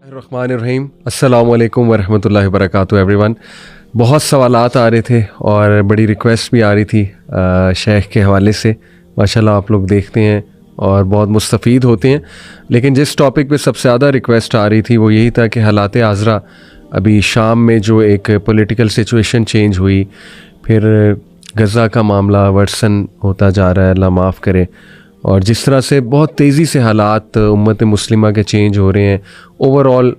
الرحمن السلام علیکم ورحمۃ اللہ وبرکاتہ ایوری ون. بہت سوالات آ رہے تھے اور بڑی ریکویسٹ بھی آ رہی تھی شیخ کے حوالے سے. ماشاءاللہ آپ لوگ دیکھتے ہیں اور بہت مستفید ہوتے ہیں. لیکن جس ٹاپک پہ سب سے زیادہ ریکویسٹ آ رہی تھی وہ یہی تھا کہ حالات حاضرہ ابھی شام میں جو ایک پولیٹیکل سچویشن چینج ہوئی, پھر غزہ کا معاملہ ورسن ہوتا جا رہا ہے, اللہ معاف کرے, اور جس طرح سے بہت تیزی سے حالات امت مسلمہ کے چینج ہو رہے ہیں, over all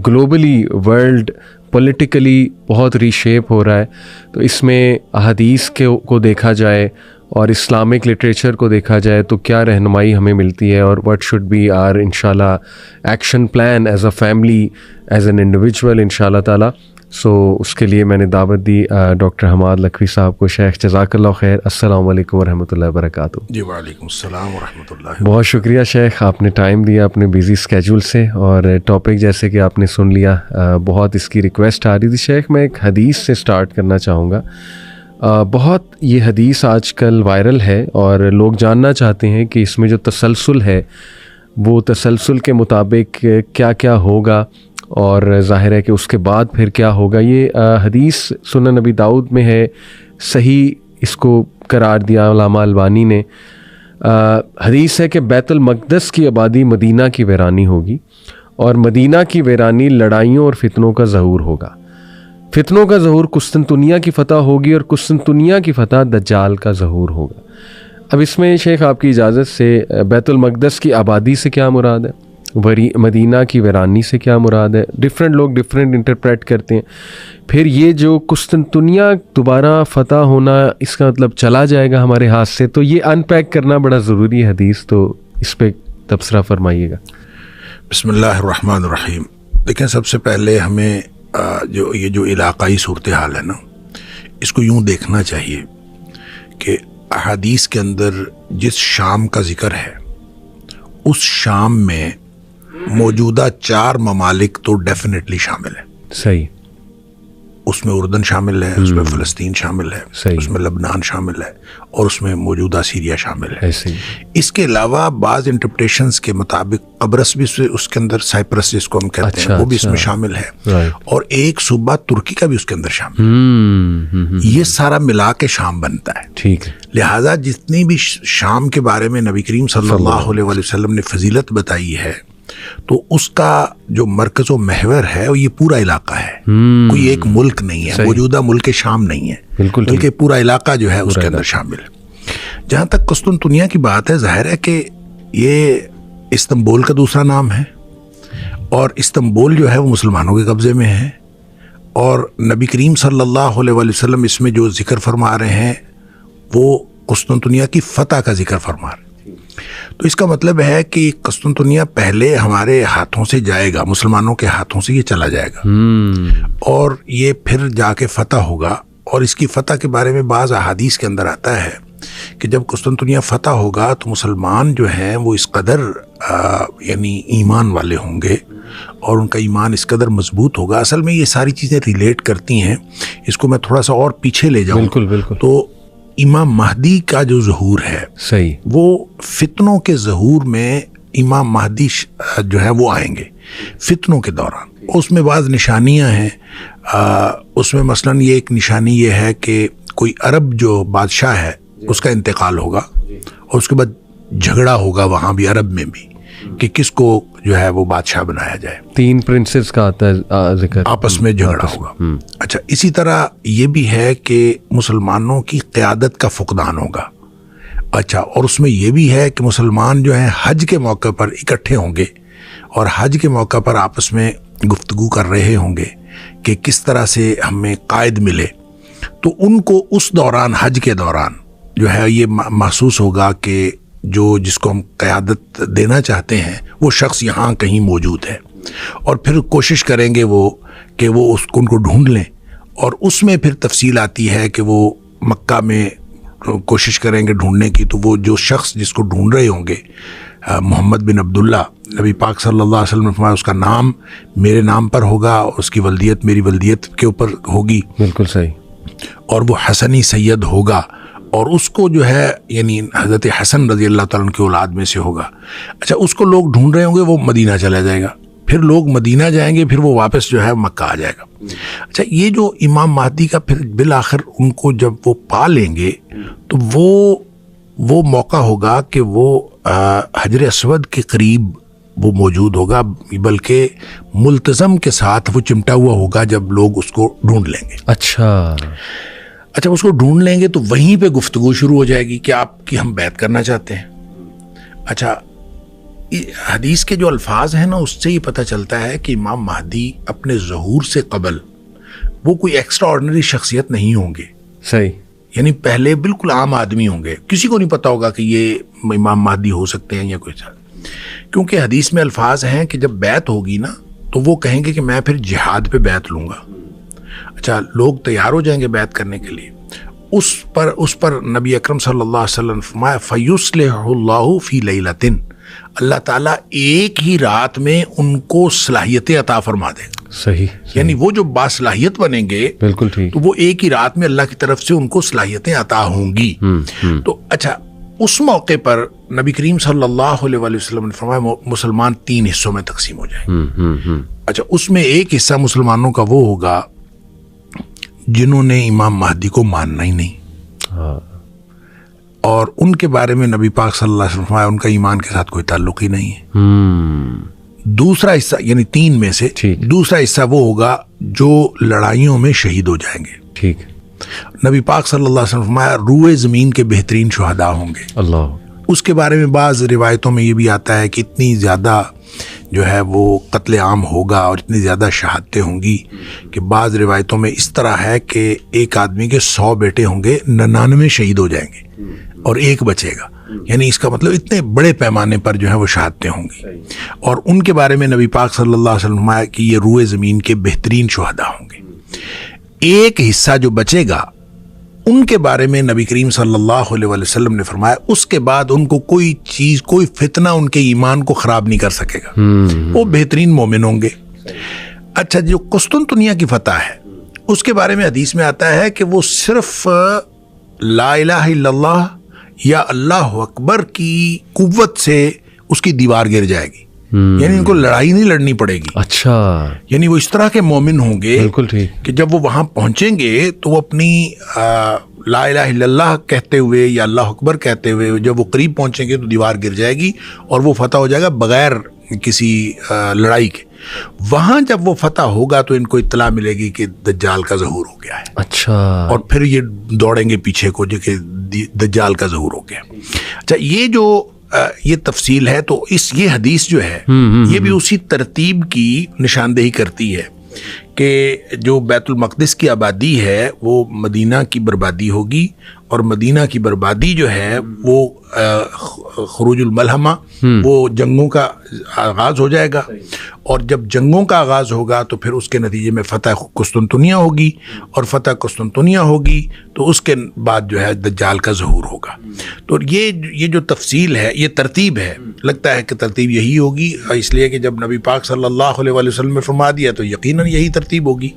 globally world politically بہت ری شیپ ہو رہا ہے. تو اس میں احادیث کو دیکھا جائے اور اسلامک لٹریچر کو دیکھا جائے تو کیا رہنمائی ہمیں ملتی ہے, اور واٹ شوڈ بی آر انشاءاللہ action plan as a family, as an individual انشاءاللہ تعالیٰ. سو اس کے لیے میں نے دعوت دی ڈاکٹر حماد لکھوی صاحب کو. شیخ جزاک اللہ خیر, السلام علیکم ورحمۃ اللہ وبرکاتہ. جی وعلیکم السلام ورحمۃ اللہ. بہت شکریہ شیخ, آپ نے ٹائم دیا اپنے بیزی اسکیجول سے, اور ٹاپک جیسے کہ آپ نے سن لیا بہت اس کی ریکویسٹ آ رہی تھی. شیخ میں ایک حدیث سے سٹارٹ کرنا چاہوں گا. بہت یہ حدیث آج کل وائرل ہے اور لوگ جاننا چاہتے ہیں کہ اس میں جو تسلسل ہے وہ تسلسل کے مطابق کیا کیا ہوگا, اور ظاہر ہے کہ اس کے بعد پھر کیا ہوگا. یہ حدیث سنن نبی داؤد میں ہے, صحیح اس کو قرار دیا علامہ البانی نے. حدیث ہے کہ بیت المقدس کی آبادی مدینہ کی ویرانی ہوگی, اور مدینہ کی ویرانی لڑائیوں اور فتنوں کا ظہور ہوگا. فتنوں کا ظہور قسطنطنیہ کی فتح ہوگی, اور قسطنطنیہ کی فتح دجال کا ظہور ہوگا. اب اس میں شیخ آپ کی اجازت سے بیت المقدس کی آبادی سے کیا مراد ہے, مدینہ کی ویرانی سے کیا مراد ہے, ڈفرینٹ لوگ ڈفرینٹ انٹرپریٹ کرتے ہیں. پھر یہ جو قسطنطنیہ دوبارہ فتح ہونا, اس کا مطلب چلا جائے گا ہمارے ہاتھ سے, تو یہ ان پیک کرنا بڑا ضروری ہے حدیث, تو اس پہ تبصرہ فرمائیے گا. بسم اللہ الرحمن الرحیم. دیکھیں, سب سے پہلے ہمیں یہ جو علاقائی صورتحال ہے نا, اس کو یوں دیکھنا چاہیے کہ احادیث کے اندر جس شام کا ذکر ہے اس شام میں موجودہ 4 ممالک تو ڈیفینیٹلی شامل ہیں. صحیح. اس میں اردن شامل ہے, اس میں فلسطین شامل ہے, صحیح. اس میں لبنان شامل ہے, اور اس میں موجودہ سیریا شامل ہے. صحیح. اس کے علاوہ بعض انٹرپریٹیشنز کے مطابق قبرص بھی اس کے اندر, سائپرس جس کو ہم کہتے ہیں, وہ بھی اس میں شامل ہے, اور ایک صوبہ ترکی کا بھی اس کے اندر شامل ہے. یہ سارا ملا کے شام بنتا ہے. ٹھیک ہے. لہٰذا جتنی بھی شام کے بارے میں نبی کریم صلی اللہ علیہ وسلم نے فضیلت بتائی ہے, تو اس کا جو مرکز و محور ہے وہ یہ پورا علاقہ ہے. کوئی ایک ملک نہیں ہے, موجودہ ملک شام نہیں ہے, بلکہ پورا علاقہ جو ہے اس کے اندر شامل ہے. جہاں تک قسطنطنیہ کی بات ہے, ظاہر ہے کہ یہ استنبول کا دوسرا نام ہے, اور استنبول جو ہے وہ مسلمانوں کے قبضے میں ہے, اور نبی کریم صلی اللہ علیہ وسلم اس میں جو ذکر فرما رہے ہیں وہ قسطنطنیہ کی فتح کا ذکر فرما رہے ہیں. تو اس کا مطلب ہے کہ قسطنطنیہ پہلے ہمارے ہاتھوں سے جائے گا, مسلمانوں کے ہاتھوں سے یہ چلا جائے گا, اور یہ پھر جا کے فتح ہوگا. اور اس کی فتح کے بارے میں بعض احادیث کے اندر آتا ہے کہ جب قسطنطنیہ فتح ہوگا تو مسلمان جو ہیں وہ اس قدر یعنی ایمان والے ہوں گے, اور ان کا ایمان اس قدر مضبوط ہوگا. اصل میں یہ ساری چیزیں ریلیٹ کرتی ہیں. اس کو میں تھوڑا سا اور پیچھے لے جاؤں. بالکل. تو امام مہدی کا جو ظہور ہے, صحیح, وہ فتنوں کے ظہور میں امام مہدی جو ہے وہ آئیں گے فتنوں کے دوران. اس میں بعض نشانیاں ہیں. اس میں مثلاً یہ ایک نشانی یہ ہے کہ کوئی عرب جو بادشاہ ہے اس کا انتقال ہوگا, اور اس کے بعد جھگڑا ہوگا وہاں بھی, عرب میں بھی, کہ کس کو جو ہے وہ بادشاہ بنایا جائے. 3 پرنسز کا آتا ہے ذکر, آپس میں جھگڑا ہوگا. اچھا, اسی طرح یہ بھی ہے کہ مسلمانوں کی قیادت کا فقدان ہوگا. اچھا, اور اس میں یہ بھی ہے کہ مسلمان جو ہیں حج کے موقع پر اکٹھے ہوں گے, اور حج کے موقع پر آپس میں گفتگو کر رہے ہوں گے کہ کس طرح سے ہمیں قائد ملے. تو ان کو اس دوران, حج کے دوران جو ہے یہ محسوس ہوگا کہ جس کو ہم قیادت دینا چاہتے ہیں وہ شخص یہاں کہیں موجود ہے, اور پھر کوشش کریں گے کہ وہ ان کو ڈھونڈ لیں. اور اس میں پھر تفصیل آتی ہے کہ وہ مکہ میں کوشش کریں گے ڈھونڈنے کی, تو وہ جو شخص جس کو ڈھونڈ رہے ہوں گے, محمد بن عبداللہ, نبی پاک صلی اللہ علیہ وسلم نے فرمایا اس کا نام میرے نام پر ہوگا, اور اس کی ولدیت میری ولدیت کے اوپر ہوگی. بالکل صحیح. اور وہ حسنی سید ہوگا, اور اس کو جو ہے یعنی حضرت حسن رضی اللہ تعالیٰ عنہ کی اولاد میں سے ہوگا. اچھا, اس کو لوگ ڈھونڈ رہے ہوں گے, وہ مدینہ چلا جائے گا, پھر لوگ مدینہ جائیں گے، پھر وہ واپس جو ہے مکہ آ جائے گا۔ اچھا، یہ جو امام مہدی کا پھر بالآخر ان کو جب وہ پا لیں گے تو وہ موقع ہوگا کہ وہ حجر اسود کے قریب وہ موجود ہوگا، بلکہ ملتزم کے ساتھ وہ چمٹا ہوا ہوگا جب لوگ اس کو ڈھونڈ لیں گے۔ اچھا اس کو ڈھونڈ لیں گے تو وہیں پہ گفتگو شروع ہو جائے گی کہ آپ کی ہم بیعت کرنا چاہتے ہیں۔ اچھا، حدیث کے جو الفاظ ہیں نا، اس سے یہ پتہ چلتا ہے کہ امام مہدی اپنے ظہور سے قبل وہ کوئی ایکسٹرا آرڈنری شخصیت نہیں ہوں گے۔ صحیح، یعنی پہلے بالکل عام آدمی ہوں گے، کسی کو نہیں پتا ہوگا کہ یہ امام مہدی ہو سکتے ہیں یا کوئی ساتھ، کیونکہ حدیث میں الفاظ ہیں کہ جب بیعت ہوگی نا تو وہ کہیں گے کہ میں پھر جہاد پہ بیعت لوں گا۔ اچھا، لوگ تیار ہو جائیں گے بیعت کرنے کے لیے، اس پر نبی اکرم صلی اللہ علیہ وسلم فرمایا فَيُصْلِحُ اللَّهُ فِي لَيْلَةٍ، اللہ تعالیٰ ایک ہی رات میں ان کو صلاحیتیں عطا فرما دے گا۔ صحیح، یعنی وہ جو باصلاحیت بنیں گے، بالکل ٹھیک، تو وہ ایک ہی رات میں اللہ کی طرف سے ان کو صلاحیتیں عطا ہوں گی۔ تو اچھا، اس موقع پر نبی کریم صلی اللہ علیہ وسلم نے فرمایا مسلمان 3 حصوں میں تقسیم ہو جائیں۔ اچھا، اس میں ایک حصہ مسلمانوں کا وہ ہوگا جنہوں نے امام مہدی کو ماننا ہی نہیں، اور ان کے بارے میں نبی پاک صلی اللہ علیہ وسلم فرمایا ان کا ایمان کے ساتھ کوئی تعلق ہی نہیں ہے۔ دوسرا حصہ یعنی 3 میں سے دوسرا حصہ وہ ہوگا جو لڑائیوں میں شہید ہو جائیں گے۔ ٹھیک، نبی پاک صلی اللہ علیہ وسلم فرمایا روئے زمین کے بہترین شہداء ہوں گے۔ اللہ، اس کے بارے میں بعض روایتوں میں یہ بھی آتا ہے کہ اتنی زیادہ جو ہے وہ قتل عام ہوگا اور اتنی زیادہ شہادتیں ہوں گی کہ بعض روایتوں میں اس طرح ہے کہ ایک آدمی کے 100 بیٹے ہوں گے، 99 شہید ہو جائیں گے اور ایک بچے گا۔ یعنی اس کا مطلب اتنے بڑے پیمانے پر جو ہے وہ شہادتیں ہوں گی، اور ان کے بارے میں نبی پاک صلی اللہ علیہ وسلم فرمایا کہ یہ روئے زمین کے بہترین شہداء ہوں گے۔ ایک حصہ جو بچے گا ان کے بارے میں نبی کریم صلی اللہ علیہ وسلم نے فرمایا اس کے بعد ان کو کوئی چیز، کوئی فتنہ ان کے ایمان کو خراب نہیں کر سکے گا، وہ بہترین مومن ہوں گے۔ اچھا، جو قسطنطنیہ کی فتح ہے اس کے بارے میں حدیث میں آتا ہے کہ وہ صرف لا الہ الا اللہ یا اللہ اکبر کی قوت سے اس کی دیوار گر جائے گی، یعنی ان کو لڑائی نہیں لڑنی پڑے گی۔ اچھا، یعنی وہ اس طرح کے مومن ہوں گے بالکل ٹھیک کہ جب وہ وہاں پہنچیں گے تو وہ اپنی لا الہ الا اللہ کہتے ہوئے یا اللہ اکبر کہتے ہوئے جب وہ قریب پہنچیں گے تو دیوار گر جائے گی اور وہ فتح ہو جائے گا بغیر کسی لڑائی کے۔ وہاں جب وہ فتح ہوگا تو ان کو اطلاع ملے گی کہ دجال کا ظہور ہو گیا ہے۔ اچھا، اور پھر یہ دوڑیں گے پیچھے کو جو کہ دجال کا ظہور ہو گیا۔ اچھا، یہ جو یہ تفصیل ہے تو یہ حدیث جو ہے یہ بھی اسی ترتیب کی نشاندہی کرتی ہے کہ جو بیت المقدس کی آبادی ہے وہ مدینہ کی بربادی ہوگی، اور مدینہ کی بربادی جو ہے وہ خروج الملحمہ، وہ جنگوں کا آغاز ہو جائے گا، اور جب جنگوں کا آغاز ہوگا تو پھر اس کے نتیجے میں فتح قسطنطنیہ ہوگی، اور فتح قسطنطنیہ ہوگی تو اس کے بعد جو ہے دجال کا ظہور ہوگا۔ تو یہ جو تفصیل ہے، یہ ترتیب ہے، لگتا ہے کہ ترتیب یہی ہوگی، اس لیے کہ جب نبی پاک صلی اللہ علیہ وسلم نے فرما دیا تو یقیناً یہی ترتیب ہوگی۔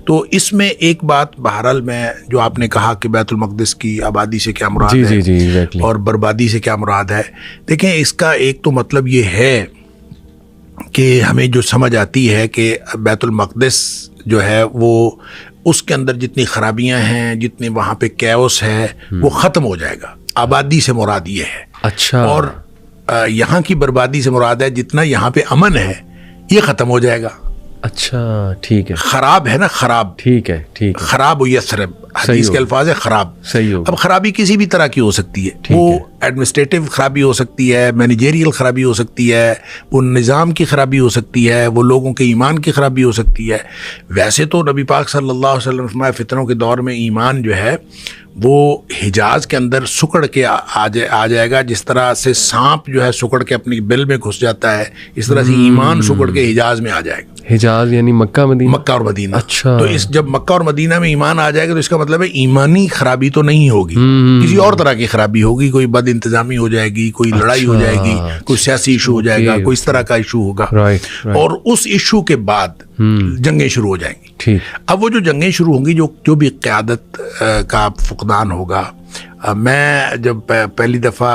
تو اس میں ایک بات بہرحال میں جو آپ نے کہا کہ بیت المقدس کی آبادی سے کیا مراد ہے اور بربادی سے کیا مراد ہے، دیکھیں اس کا ایک تو مطلب یہ ہے کہ ہمیں جو سمجھ آتی ہے کہ بیت المقدس جو ہے وہ اس کے اندر جتنی خرابیاں ہیں، جتنے وہاں پہ کیوس ہے، وہ ختم ہو جائے گا۔ آبادی سے مراد یہ ہے۔ اچھا، اور یہاں کی بربادی سے مراد ہے جتنا یہاں پہ امن ہے یہ ختم ہو جائے گا۔ اچھا، ٹھیک ہے، خراب ہے نا، خراب، ٹھیک ہے، ٹھیک ہے، خراب و یسرب، حدیث کے الفاظ ہے خراب۔ صحیح ہو۔ اب خرابی کسی بھی طرح کی ہو سکتی ہے، وہ ایڈمنسٹریٹو خرابی ہو سکتی ہے، مینیجریل خرابی ہو سکتی ہے، وہ نظام کی خرابی ہو سکتی ہے، وہ لوگوں کے ایمان کی خرابی ہو سکتی ہے۔ ویسے تو نبی پاک صلی اللہ علیہ وسلم فرمایا فتنوں کے دور میں ایمان جو ہے وہ حجاز کے اندر سکڑ کے آ جائے گا، جس طرح سے سانپ جو ہے سکڑ کے اپنی بل میں گھس جاتا ہے، اس طرح سے ایمان سکڑ کے حجاز میں آ جائے گا۔ حجاز یعنی مکہ مدینہ، مکہ اور مدینہ۔ اچھا، تو جب مکہ اور مدینہ میں ایمان آ جائے گا تو اس کا مطلب ہے ایمانی خرابی تو نہیں ہوگی، کسی اور طرح کی خرابی ہوگی، کوئی بد انتظامی ہو جائے گی، کوئی لڑائی ہو جائے گی، کوئی سیاسی ایشو ہو جائے گا، کوئی اس طرح کا ایشو ہوگا، اور اس ایشو کے بعد جنگیں شروع ہو جائیں گی۔ اب وہ جو جنگیں شروع ہوں گی، جو بھی قیادت کا فقدان ہوگا، میں جب پہلی دفعہ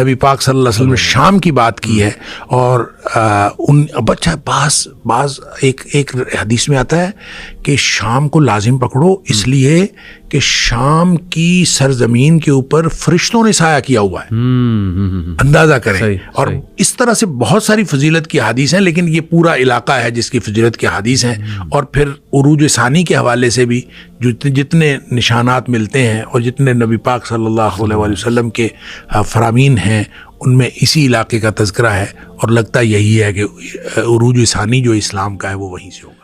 نبی پاک صلی اللہ علیہ وسلم نے شام کی بات کی ہے. اور اچھا بعض ایک حدیث میں آتا ہے کہ شام کو لازم پکڑو اس لیے کہ شام کی سرزمین کے اوپر فرشتوں نے سایہ کیا ہوا ہے. اندازہ کریں. اور اس طرح سے بہت ساری فضیلت کی حدیث ہیں، لیکن یہ پورا علاقہ ہے جس کی فضیلت کی حدیث ہیں. اور پھر عروج ثانی کے حوالے سے بھی جتنے نشانات ملتے ہیں اور جتنے نبی پاک صلی اللہ علیہ وسلم کے فرامین ہیں ان میں اسی علاقے کا تذکرہ ہے. اور لگتا یہی ہے کہ عروج ثانی جو اسلام کا ہے وہ وہیں سے ہوگا.